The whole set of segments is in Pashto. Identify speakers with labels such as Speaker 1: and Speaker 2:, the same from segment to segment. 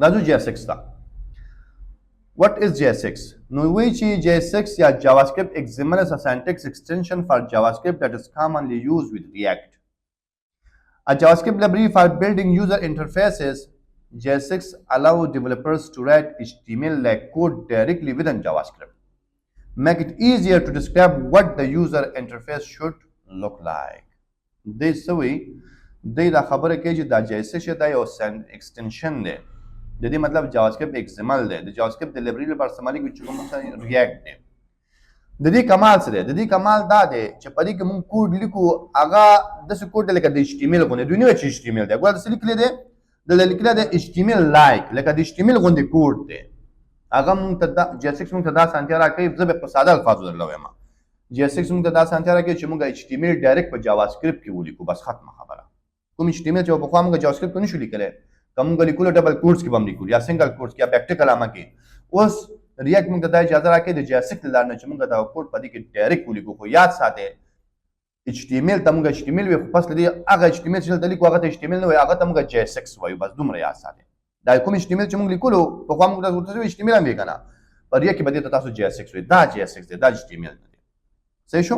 Speaker 1: دا جو JSX دا. What is JSX? نو وی چې JSX یا JavaScript XML is a syntax extension for JavaScript that is commonly used with React. A JavaScript library for building user interfaces. JSX allows developers to write HTML-like code directly within JavaScript. Make it easier to describe what the user interface should look like. This way, دا خبره کوي چې دا JSX دا یو extension دی. د دې مطلب JavaScript XML دی. د JavaScript د library لپاره استعمالي کوي چې کوم مثلا React دی. د دې کمال څه دی؟ د دې کمال دا دی چې په دې کې موږ کوډ لیکو، هغه داسې کوډ دی لکه د HTML غوندې. دوی نه وایي چې HTML دی، ګوره داسې لیکلی دی، دلته لیکلی دی HTML لایک، لکه د HTML غوندې کوډ دی. هغه موږ ته JSX موږ ته دا اسانتیا راکوي. زه به په ساده الفاظو درله وایم، JSX موږ ته دا اسانتیا راکوي چې موږ HTML ډایرکټ په JavaScript کې ولیکو، بس ختمه خبره. کوم HTML چې پخوا موږ JavaScript کې نشو لیکلی، که موږ لیکلو ډبل کوټس کې به هم لیکلو، یا سنګل کوټس کې، یا بیکټیکل عامه کې. اوس ریاکټ موږ ته دا اجازه راکوي د JSX له لارې نه چې موږ دا کوډ په دې کې ډایرکټ ولیکو. خو یاد ساتئ HTML ته موږ HTML وایو، خو پس له دې هغه HTML چې دلته لیکو هغه ته HTML نه وایي، هغه ته موږ JSX وایو. بس دومره یاد ساتئ. دا کوم HTML چې موږ لیکلو پخوا موږ ته ورته HTML هم وایي که نه، په ریاکټ کې به دې ته تاسو JSX وایي. دا JSX دی، دا HTML نه دی. صحیح شو؟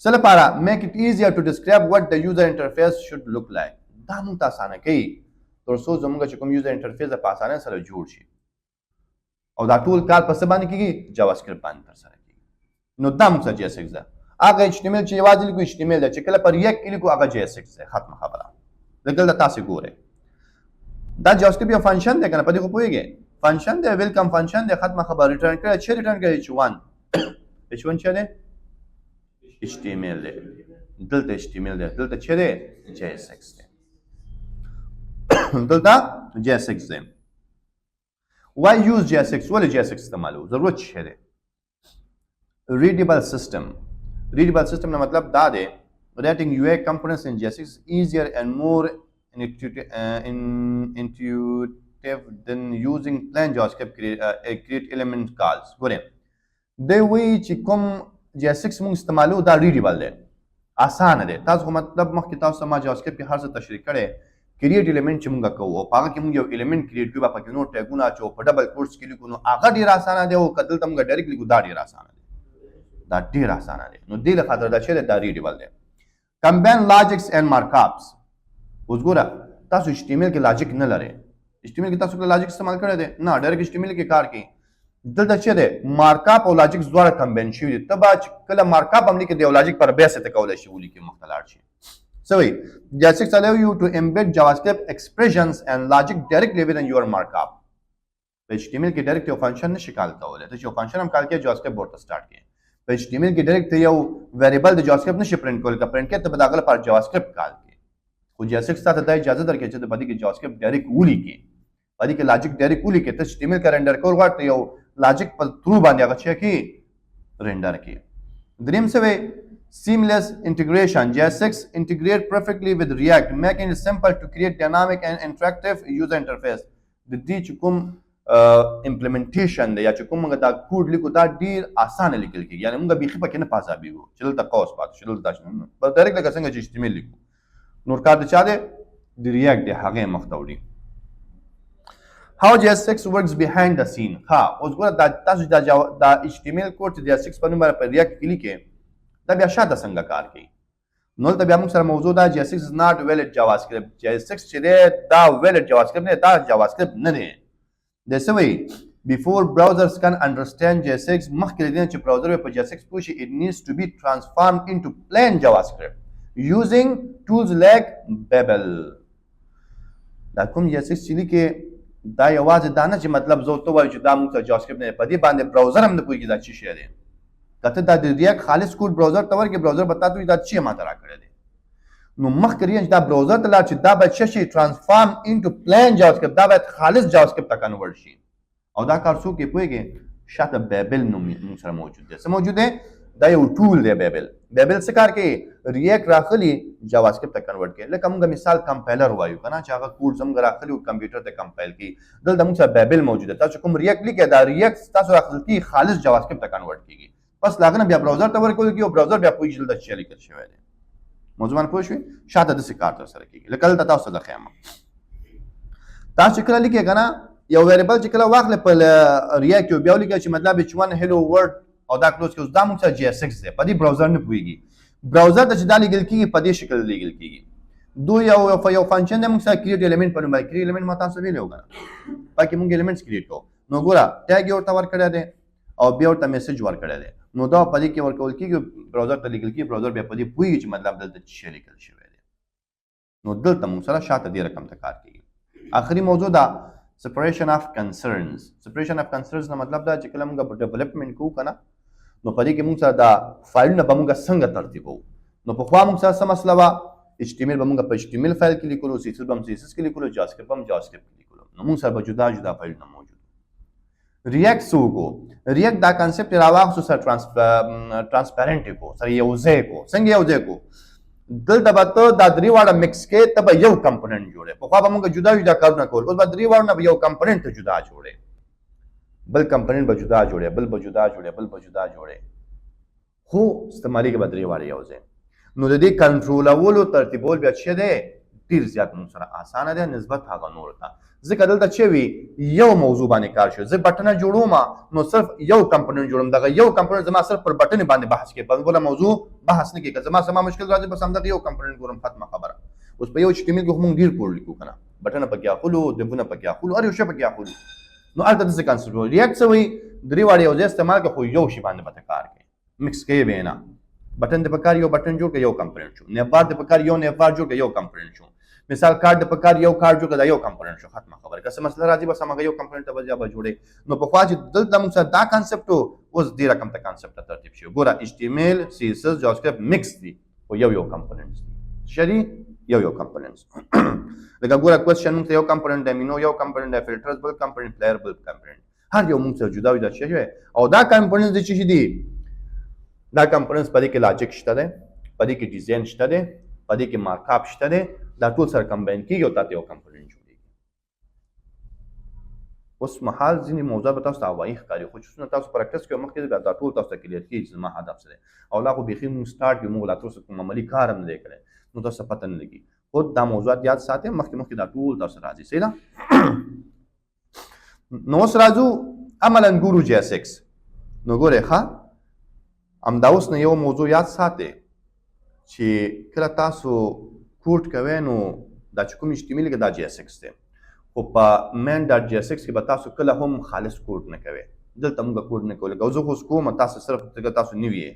Speaker 1: څه لپاره؟ make it easier to describe what the user interface should look like. دا موږ ته اسانه کوي تر څو زموږ چې کوم یوزر انټرفیس په اسانۍ سره جوړ شي. او دا ټول کار په څه باندې کېږي؟ JavaScript باندې ترسره کېږي. نو دا موږ سره JSX ده. هغه HTML چې یوازې لیکو HTML ده، چې کله په React کې لیکو هغه JSX ده. ختمه خبره. لکه دلته تاسې ګورئ دا JavaScript یو فنکشن دی که نه، په دې خو پوهېږئ. فنکشن دی، ویلکم فنکشن دی. ختمه خبره. ریټرن کړی چې ریټرن کړی H1. H1 څه دی؟ HTML دی. دلته HTML دی، دلته څه دی؟ JSX دی. دلته JSX دی. Why use JSX? ولې JSX استعمالو؟ ضرورت څه دی؟ Readable system. Readable system نه مطلب دا دی writing UI components in JSX is easier and more intuitive than using plain JavaScript create element calls. ګورئ دی وایي چې کوم JSX موږ استعمالو دا readable دی، اسانه دی. تاسو خو مطلب مخکې تاسو ما JavaScript کې هر څه تشریح کړی. کریټ ایلیمنٹ چې موږ کوو او په هغه کې موږ یو ایلیمنٹ کریټ کوو، په کې نور ټیګونه اچوو، په ډبل کوټس کې لیکو، نو هغه ډېر اسانه دی. او که دلته موږ ډایرکټ لیکو دا ډېر اسانه دی. دا ډېر اسانه دی. نو دې له خاطر دا چې دی دا ریډیبل دی. کمباین لاجکس اینڈ مارکاپس. اوس ګوره تاسو HTML کې لاجک نه لرئ. HTML کې تاسو لاجک استعمال کړی دی نه، ډایرکټ HTML کې کار کوي. دلته چې دی مارکاپ او لاجکس دواړه کمباین شوي دي. ته به کله مارکاپ هم لیکې د یو لاجک پر بیس ته کولی شي ولیکې، مخته لاړ شي. So JSX allow you to embed JavaScript expressions and logic directly within your markup. په HTML کې ډایرکټ یو فنکشن نشي کال کولی. ته چې یو فنکشن هم کال کوې JavaScript ورته سټارټ کوې. په HTML کې ډایرکټ یو ویریبل د JavaScript نشي پرنټ کولی. که پرنټ کوې ته به د هغه لپاره JavaScript کال کوې. خو JSX ته دا اجازه درکوي چې ته په دې کې JavaScript ډایرکټ ولیکې، په دې کې لاجک ډایرکټ ولیکې. ته HTML کې رینډر کول غواړې، ته یو لاجک په تھرو باندې هغه څه کې رینډر کې. دریم څه وی؟ Seamless integration. JSX integrate perfectly with React, making it simple to create dynamic and interactive user interface. د دې چې کوم implementation دی یا چې کوم موږ دا کوډ لیکو دا ډېر اسانه لیکل کېږي. یعنې موږ بیخي پکې نه پازابېږو چې دلته قوس پاتې شو، دلته داسې بس ډایرکټ لکه څنګه چې HTML لیکو. نور کار د چا دی؟ د React دی، هغې مخته وړي. How JSX works behind the scene. ها اوس ګوره تاسو دا HTML کوډ چې JSX په نوم باندې په React کې لیکئ دا بیا شاته څنګه کار کوي؟ نو دلته بیا موږ سره موضوع ده JSX is not valid JavaScript. JSX چې دی دا valid JavaScript نه دی، دا JavaScript نه دی. د څه وایي؟ before browsers can understand JSX، مخکې له دې نه چې براوزر په JSX پوه شي it needs to be transformed into plain JavaScript using tools like Babel. دا کوم JSX چې لیکې دا یوازې دا نه چې مطلب زه ورته وایو چې دا موږ ته JavaScript نه دی، په دې باندې براوزر هم نه پوهېږي دا څه شی دی. کته دا د React خالص کوډ براوزر ته ورکړي، براوزر به تا ته وایي دا څه ماته راکړی دی. نو مخکې چې دا براوزر ته لاړ چې دا باید څه شي ټرانسفارم انټو پلین JavaScript، دا باید خالص JavaScript ته کنورټ شي. او دا کار څوک یې پوهېږي؟ شاته بیبل نوم موږ سره موجود دی. څه موجود دی؟ دا یو ټول دی بیبل. بیبل څه کار کوي؟ React راغلي JavaScript ته کنورټ کوي. لکه موږ مثال کمپایلر وایو که نه چې هغه کوډ زموږ راغلي او کمپیوټر ته کمپایل کوي. دلته موږ سره بیبل موجود دی. تاسو کوم React لیکئ دا React تاسو راغلي کېږي خالص JavaScript ته کنورټ کېږي. بس لاغه نه بیا براوزر ته ورکول کېږي او براوزر بیا پوهېږي دلته څه لیکل شوی دی. موضوع باندې پوه شوې؟ شاته داسې کار ترسره کېږي. لکه دلته تاسو ته ښیم، تاسو چې کله لیکئ که نه یو ویریبل چې کله واخلې په ریاکټ کې بیا ولیکه چې مطلب h1 hello world او دا کلوز کې اوس دا موږ سره JSX دی په دې براوزر نه پوهېږي براوزر ته چې دا لیږل کېږي په دې شکل لیږل کېږي دوی یو فنکشن دی موږ سره کریټ ایلیمنټ په نوم باندې کریټ ایلیمنټ ما تاسو ویلی وو که پکې موږ ایلیمنټس کریټ کوو نو ګوره ټیګ یې ورته ورکړی دی او بیا ورته میسج ورکړی دی نو دا په دې کې ورکول کېږي براوزر ته لیږل کېږي براوزر بیا په دې پوهېږي چې مطلب دلته څه شی لیکل شوی دی نو دلته موږ سره شاته دې رقم ته کار کېږي آخري موضوع دا separation of concerns separation of concerns نه مطلب دا چې کله موږ په ډیولپمنټ کوو که نه نو په دې کې موږ سره دا فایلونه به موږ څنګه ترتیبوو نو پخوا موږ سره څه مسله وه HTML به موږ په HTML فایل کې لیکلو CSS به هم CSS کې لیکلو JavaScript به هم JavaScript کې لیکلو نو موږ سره به جدا جدا فایلونه موجود ریاکټ څه وکړو ریاکټ دا کانسپټ یې راواخیستو سره ټرانسپیرنټ یې کړو سره یو ځای کړو څنګه یو ځای کړو دلته به ته دا درې واړه مکس کې ته به یو کمپوننټ جوړې پخوا به موږ جدا جدا کارونه کول اوس به درې واړو نه به یو کمپوننټ ته جدا جوړې بل کمپوننټ به جدا جوړې بل به جدا جوړې بل به جدا جوړې خو استعمالېږي به درې واړه یو ځای نو د دې کنټرولولو ترتیبول بیا څه دی ډېر زیات موږ سره اسانه دی نسبت هغه نورو ته ځکه دلته چې وي یو موضوع باندې کار شو زه بټنه جوړوم نو صرف یو کمپوننټ جوړوم دغه یو کمپوننټ زما صرف پر بټنې باندې بحث کوي په بله موضوع بحث نه کوي که زما سما مشکل راځي بس همدغه یو کمپوننټ ګورم ختمه خبره اوس په یو HTML کې خو موږ ډېر کوډ لیکو که نه بټنه پکې اخلو ډبونه پکې اخلو هر یو شی پکې اخلو نو هلته داسې کنسپټ وایي ریاکټ څه وایي درې واړه یو ځای استعمال کړه خو یو شي باندې به ته کار کوي مکس کوي به نه بټن د پکار یو بټن جوړ کړه یو کمپوننټ شو نیوبار د پکار یو نیوبار جوړ کړه یو کمپوننټ شو مثال کارت د پکار یو کارت جوړ کړه دا یو کمپوننټ شو ختمه خبره که څه مسله راځي بس هغه یو کمپوننټ ته به جوړې نو پخوا چې دلته موږ سره دا کانسپټ و اوس دې رقم ته کانسپټ ترتیب شي ګوره HTML CSS JavaScript مکس دي خو یو کمپوننټس دي شری یو کمپوننټس لکه ګوره کوېسچن موږ ته یو کمپوننټ دی مینو یو کمپوننټ دی فلټرز بل کمپوننټ پلیئر بل کمپوننټ هر یو موږ سره جدا جدا شی او دا کمپوننټس دي چې دي دا کمپوننټس په دې کې لاجیک شته دی په دې کې ډیزاین شته دی په دې کې مارک اپ شته دی دا ټول سره کمباین کېږي او تاته یو کمپوننټ جوړېږي اوس مهال ځینې موضوع به تاسو ته هوایي ښکاري خو چې څومره تاسو پریکټس کوئ مخکې بیا دا ټول تاسو ته کلیر کېږي چې زما هدف څه دی او لا خو بیخي موږ سټارټ کړو موږ لا تر اوسه کوم عملي کار هم نه دی کړی نو تاسو ته پته نه لګي خو دا موضوعات یاد ساتئ مخکې دا ټول تاسو راځي صحیح ده نو اوس راځو عملاً ګورو JSX نو ګورئ ښه همدا اوس نه یو موضوع یاد ساتئ چې کله تاسو کوډ کوئ نو دا چې کوم HTML کې دا JSX دی خو په main.jsx کې به تاسو کله هم خالص کوډ نه کوئ دلته موږ کوډ نه کوو لکه زه خو اوس کوم تاسو صرف تاسو نوي یې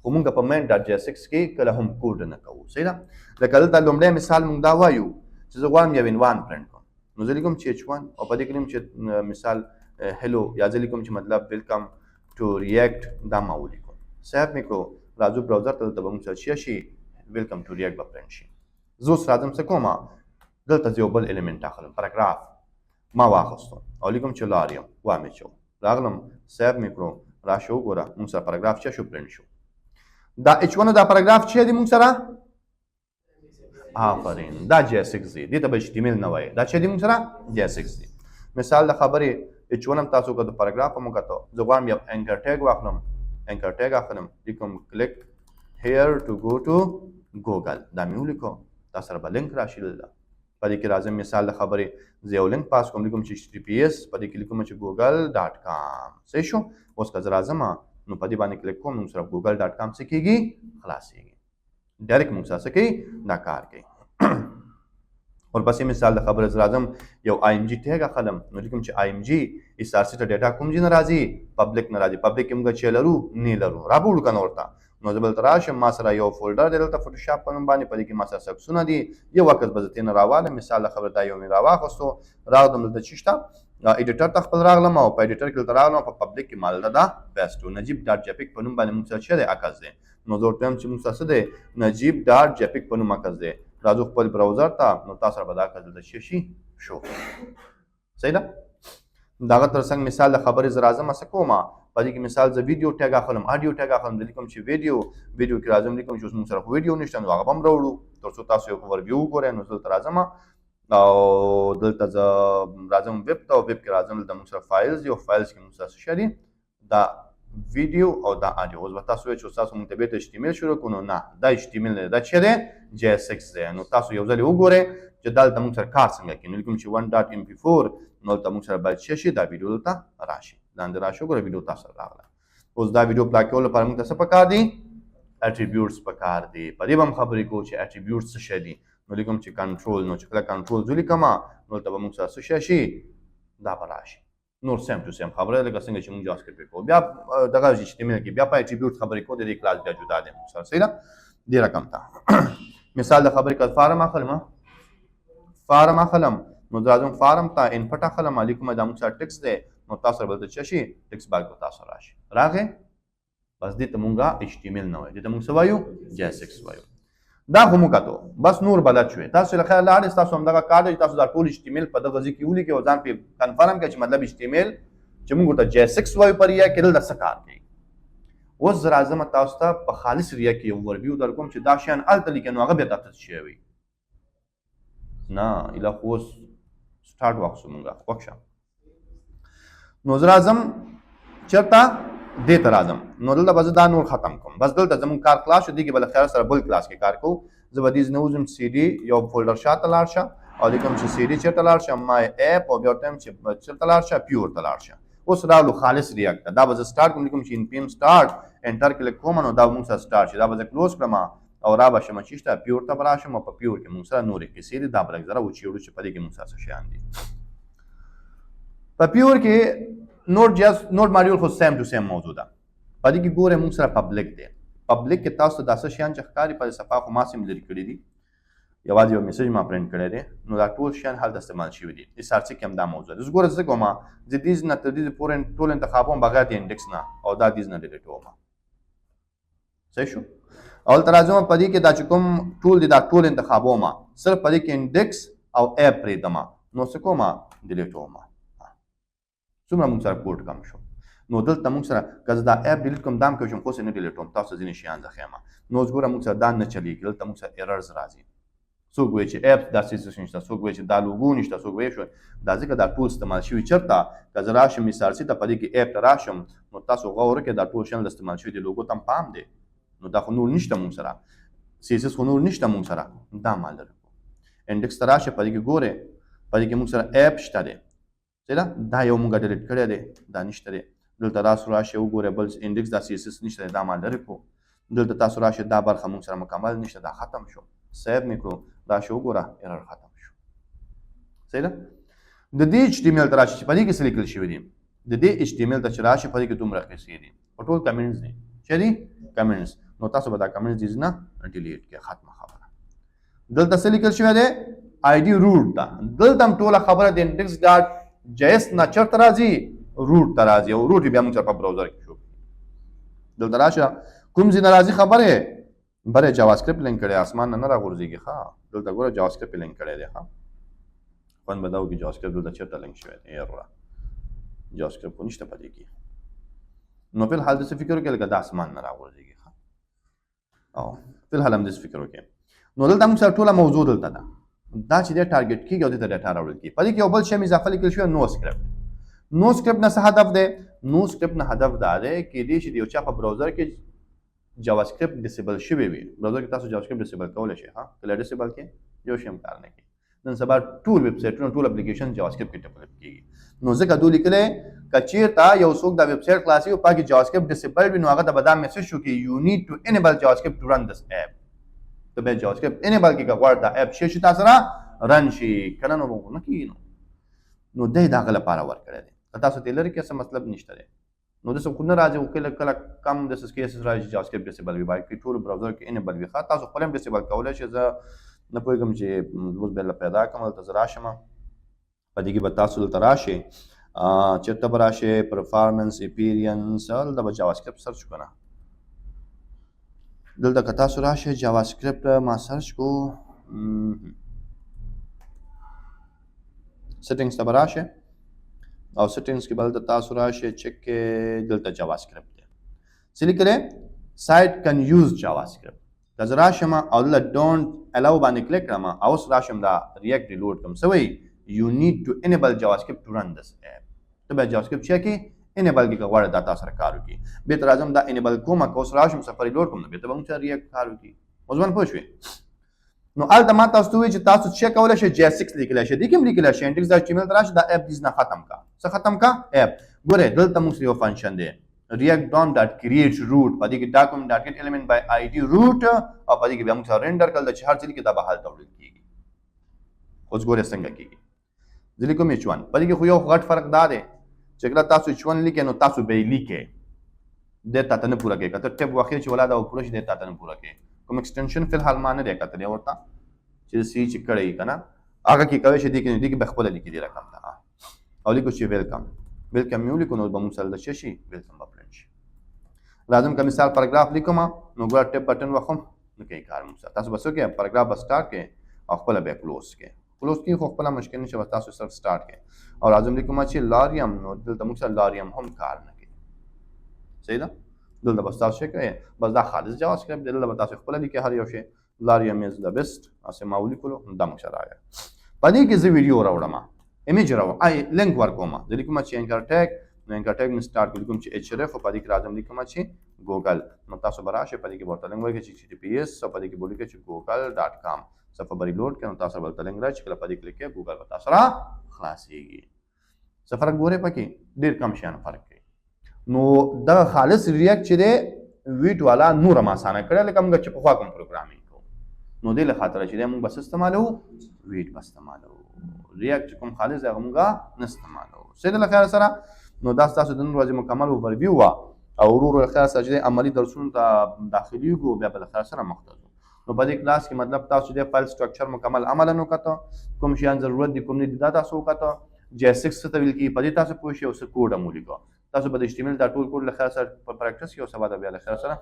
Speaker 1: خو موږ په main.jsx کې کله هم کوډ نه کوو صحیح ده لکه دلته لومړی مثال موږ دا وایو چې زه غواړم یو عنوان پرنټ کړم نو زه لیکم چې h1 او په دې کې لیکم چې مثال هلو یا زه لیکم چې مطلب ویلکم ټو ریاکټ دا ما ولیکم سیف مې کړو راځو براوزر ته دلته به موږ سره شي ویلکم ټو ریاکټ به پرنټ شي زه اوس راځم څه کوم دلته زه یو بل الیمنټ اخلم پاراګراف ما واخیستو او لیکم چې لار یم وامې چو راغلم سیف مې کړو راشه وګوره موږ سره پاراګراف څه شو پرنټ شو دا h1 دا پاراګراف چې دی موږ سره آفرین دا JSX دی دې ته به HTML نه وایي دا چې دی موږ سره JSX دی مثال د خبرې h1 هم تاسو که د پاراګراف هم وکتو زه غواړم یو انکر ټیګ واخلم انکر ټیګ اخلم لیکم کلیک here to go to Google دا مې ولیکو دا سره به لینک راشي دلته په دې کې راځم مثال د خبرې زه یو لینک پاس کوم لیکم چې HTTPS په دې کې لیکم چې google.com صحیح شو اوس که زه راځم نو په دې باندې کلیک کوم نو سره google.com څه کېږي خلاصېږي ډایرکټ موږ سره څه کوي دا کار کوي ورپسې مثال د خبرې زه راځم یو IMG ټیګ اخلم نو لیکم چې IMG SRC ته ډیټا کوم ځای نه راځي پبلک نه راځي پبلک کې موږ چې لرو نه لرو رابوړو که نه ورته نو زه بلته راشم ما سره یو فولډر دی دلته فوټوشاپ په نوم باندې په دې کې ما سره سکسونه دي یو وخت به زه ترېنه راوالم مثال د خبرې دا یو مې راواخیستو راغلم دلته چې شته ایډیټر ته خپل راغلم او په ایډیټر کې دلته راغلم په پبلک کې ما دلته دا پیسټ نجیب ډاټ جپیک په نوم باندې موږ سره څه دی عکس دی نو زه ورته وایم چې موږ سره څه دی نجیب ډاټ جپیک په نوم عکس دی راځو خپل براوزر ته نو تاسو سره به دا عکس دلته شي شو صحیح ده دغه ترڅنګ مثال د خبرې زه راځم څه کوم په دې کې مثال زه ویډیو ټیګ اخلم اډیو ټیګ اخلم زه لیکم چې ویډیو کې راځم لیکم چې اوس موږ سره خو ویډیو نشته نو هغه به هم راوړو تر څو تاسو یو اوورویو وګورئ نو زه دلته راځم او دلته زه راځم ویب ته او ویب کې راځم دلته موږ سره فایلز دي او فایلز کې موږ سره څه شي دي دا ویډیو او دا اډیو اوس به تاسو وایئ چې تاسو موږ ته بیرته HTML شروع کړو نو نه دا HTML نه دی دا څه دی JSX دی نو تاسو یو ځل وګورئ چې دلته موږ سره کار څنګه کوي نو لیکم چې 1.mp4 نو ته موږ سره باید شي دا ویډیو ته راشي لاندې راشو ګوره ویډیو تاسو سره راغله اوس دا ویډیو پلا کول لپاره موږ ته څه پکار دي اټریبیوټس پکار دي په دې هم خبرې کوو چې اټریبیوټس څه شي دي نو لیکم چې کنټرول نو چې کله کنټرول زولي کما نو ته موږ سره څه شي دا به راشي نور سیم ټو سیم خبره لکه څنګه چې موږ جاوا سکرپټ کوو بیا دغه HTML کې بیا په اټریبیوټ خبرې کوو د دې کلاس بیا جدا دي موږ سره صحیح ده دې رقم ته مثال د خبرې کړه فارم اخلم نو راځم فارم ته انپټ اخلم علیکم دا موږ سره ټیکس دی نو تاسو بلته څه شي ټیکس باګ به تاسو راشي راغې بس دې ته مونږه HTML نه وایو دې ته مونږ څه وایو JSX وایو دا خو مونږ کتو بس نور بلد شوې تاسو له خیال لاړې تاسو همدغه کار دی تاسو دا ټول HTML په دغه ځای کې ولیکئ او ځان پې کنفرم کړئ چې مطلب HTML چې مونږ ورته JSX وایو پر ریا کې دلته څه کار کوي اوس زه راځم تاسو ته په خالص ریا کې یو اووربیو در کوم چې دا شیان هلته لیکي نو هغه بیا درته څه شی وي نه ایله خو اوس سټارټ واخیستو مونږه خوښ شه نو زه راځم چېرته دې ته راځم نو دلته به زه دا نور ختم کوم بس دلته زموږ کار خلاص شو دې کې به له خیال سره بل کلاس کې کار کوو زه به دې نه وځم CD یو فولډر شاته لاړ شه او لیکم چې CD چېرته لاړ شه مای اپ او بیا ورته وایم چې چېرته لاړ شه پیور ته لاړ شه اوس راغلو خالص ریاکټ ته دا به زه سټارټ کوم لیکم چې npm سټارټ انټر کلیک کوم نو دا موږ سره سټارټ شي دا به زه کلوز کړم او را به شم چې شته پیور ته به راشم او په پیور کې موږ سره نورې کیسې دي دا به لږ ذره وچیړو چې په دې کې موږ سره څه شیان دي په پیور کې نوډ ماډیول خو سیم ټو سیم موضوع ده په دې کې ګوره موږ سره پبلک دی پبلک کې تاسو ته داسې شیان چې ښکاري په صفحه خو ما سیم لري کړي دي یوازې یو میسج ما پرنټ کړی دی نو دا ټول شیان هلته استعمال شوي دي SRC کې هم دا موضوع ده زه ګوره څه کوم زه دیز نه تر دې پورې ټول انتخابوم بغیر د انډکس نه او دا دیز نه ډیلیټوم صحیح شو اول تر راځم په دې کې دا چې کوم ټول دي دا ټول انتخابوم صرف په دې کې انډکس او اپ پرېږدم نو څه کوم ډیلیټوم څومره موږ سره کوډ کم شو نو دلته موږ سره که زه دا اپ ډیلیټ کوم دا هم کوم خو نه ډیلیټوم تاسو ځینې شیان زه ښیم نو اوس ګوره موږ سره دا نه چلیږي دلته موږ سره ایررز راځي څوک وایي چې اپ داسې څه نشته څوک وایي چې دا لوګو نشته څوک وایي شو دا ځکه دا ټول استعمال شوي چېرته که زه راشم SRC ته په دې کې اپ ته راشم نو تاسو غور وکړئ دا ټول شیان استعمال شوي دي لوګو ته هم پام دی نو دا خو نور نشته موږ سره CSS خو نور نشته موږ سره دا مال لرو انډکس ته راشه په دې کې ګورئ په دې کې موږ سره اپ شته دی صحیح دا یو موږ ډیلیټ کړی دی دا نشته دی دلته تاسو راشئ وګورئ بل انډکس دا CSS نشته دی دا مال لرې کړو دلته تاسو راشئ دا برخه موږ سره مکمل نشته دا ختم شو سیو مې کړو راشئ وګوره ایرر ختم شو صحیح ده د دې HTML ته راشئ چې په دې کې څه لیکل شوي دي د دې HTML ته چې راشئ په دې کې دومره قصې دي په ټول کمنټس دي چې دي کمنټس نو تاسو به دا کمنټس دي نه ډیلیټ کړئ ختمه خبره دلته څه لیکل شوی دی ID روټ ته دلته هم ټوله خبره د index ډاټ JS نه چېرته راځي روټ ته راځي او روټ بیا موږ سره په براوزر کې شو دلته راشه کوم ځای نه راځي خبره بره جاوا سکرپټ لینک کړی اسمان نه راغورځېږي ښه دلته ګوره جاوا سکرپټ لینک کړی دی ښه خوند به دا وکړي جاوا سکرپټ دلته چېرته لینک شوی دی یاره جاوا سکرپټ خو نشته په دې کې نو فی الحال داسې فکر وکړئ لکه د اسمان نه راغورځېږي ښه او فی الحال هم داسې فکر وکړئ نو دلته موږ سره ټوله موضوع دلته ده دا چې دی ټارګېټ کېږي او دې ته ډیټا راوړل کېږي په دې کې یو بل شی مې اضافه لیکل شوی نو سکرپټ نو سکرپټ نه څه هدف دی نو سکرپټ نه هدف دا دی کېدای شي د یو چا په براوزر کې جاوا سکرپټ ډسیبل شوی وي براوزر کې تاسو جاوا سکرپټ ډسیبل کولی شئ ها کله ډسیبل کې یو شی هم کار نه کوي نن سبا ټول ویب سایټونه ټول اپلیکیشن جاوا سکرپټ کې ډیولپ کېږي نو ځکه دوی لیکلی که چېرته یو څوک دا ویب سایټ خلاصوي او پکې جاوا سکرپټ ډسیبل وي نو هغه ته به دا میسج شو چې یو نیډ ټو انیبل جاوا سکرپټ ټو رن دس اپ ته به جاوا سکرپټ انیبل کې که غواړې دا اپ شي چې تاسو سره رن شي کنه نو نه کېږي نو دی د هغه لپاره ورکړی دی که تاسو ته لرې کې څه مطلب نشته دی نو داسې خو نه راځي او کله کله کم داسې کیسز راځي چې جاوا سکرپټ ډسیبل وي باید ټول براوزر کې انیبل وي ښه تاسو خپل هم ډسیبل کولی شئ زه نه پوهېږم چې اوس بیا پیدا کړم دلته زه راشم په دې کې به تاسو دلته راشئ چېرته به راشئ پرفارمنس اپیرینس دلته به جاوا سکرپټ سرچ کړو دلته که تاسو راشئ جاوا سکرپټ ما سرچ کو سیټینګس ته به راشئ او سیټینګس کې به دلته تاسو راشئ چک کې دلته جاوا سکرپټ دی څه لیکلی سایټ کن یوز جاوا سکرپټ که زه راشم او دلته ډونټ الاو باندې کلیک کړم او اوس راشم دا ریاکټ ریلوډ کړم څه وایي یو نیډ ټو انیبل جاوا سکرپټ ټو رن دس اپ ته باید جاوا سکرپټ چې کې انیبل کې که غواړې دا تاسو سره کار وکړي بېرته راځم دا انیبل کوم که اوس راشم صفحه ریلوډ کوم نو بېرته به موږ سره ریاکټ کار وکړي اوس باندې پوه شوې نو هلته ما تاسو ته وایي چې تاسو څه کولی شئ JSX لیکلی شئ دې کې هم لیکلی شئ انټیکس ډاټ HTML ته راشئ دا اپ دې نه ختم کا څه ختم کا اپ ګورئ دلته موږ یو فنکشن دی react dom dot create root په دې کې document dot get element by id root او په دې کې بیا موږ سره render کړل چې هر څه کې دا به حالت وړل کېږي اوس ګورئ څنګه کېږي زه لیکم H1 په دې کې خو یو غټ فرق دا دی چې کله تاسو H1 لیکئ نو تاسو به یې لیکئ دې تا ته نه پوره کوي که ته ټیپ واخلې چې ولا دا پوره شي دې تا ته نه پوره کوي کوم ایکسټنشن فی الحال ما نه دی کتلی ورته چې سی چې کړی که نه هغه کې کوی شي دې کې به خپله لیکي دې رقم ته او لیکو چې ویلکم ویلکم یې ولیکو نو به موږ سره د څه شي ویلکم به پرنټ شي لازم که مثال پاراګراف لیکم نو ګوره ټیپ بټن وخم نه کوي کار موږ سره تاسو به څه کوئ پاراګراف به سټارټ کړئ او خپله به کلوز کړئ کلوز کړئ خو خپله مشکل نشي به تاسو سره سټارټ کړئ او لازم لیکم چې لاریم نو دلته موږ سره لاریم هم کار نه کوي صحیح ده دلته بس تاسو څه کوئ بس دا خالص جاوا سکرپټ دی دلته به تاسو خپله لیکئ هر یو شی لاریم از د بیسټ هسې ما ولیکلو دا موږ سره راغی په دې کې زه ویډیو راوړم ایمیج راوړم لینک ورکوم زه لیکم چې انکر ټیګ نو انکر ټیګ مې سټارټ لیکم چې href او په دې کې راځم لیکم چې ګوګل نو تاسو به راشئ په دې کې ورته لینک وایي چې https او په دې کې به ولیکئ چې google.com صفحه به ریلوډ کړئ نو تاسو به ورته لینک راشي کله په دې کلیک کړئ ګوګل به تاسو را خلاصېږي څه فرق ګورئ پکې ډېر کم شیان فرق کوي نو دغه خالص ریاکټ چې دی ویټ والا نور هم اسانه کړی لکه موږ چې پخوا کوم پروګرامینګ کوو نو دې له خاطره چې دی موږ بس استعمالوو ویټ به استعمالوو ریاکټ چې کوم خالص دی هغه موږ نه استعمالوو صحیح ده له خیر سره نو دا ستاسو د نن ورځې مکمل اوورڤیو وه او ورو ورو له خیر سره چې دی عملي درسونو ته داخلیږو بیا به له خیر سره مخ ته ځو نو په دې کلاس کې مطلب تاسو د فایل سټرکچر مکمل عملاً وکړه کوم شیان ضرورت دي کوم نه دي دا تاسو وکړه JSX څه ته ویل کېږي په دې تاسو پوه شئ او څه کوډ هم ولیکه تاسو به د HTML دا ټول کوډ له خیر سره په پریکټس کې او سبا د بیا له خیر سره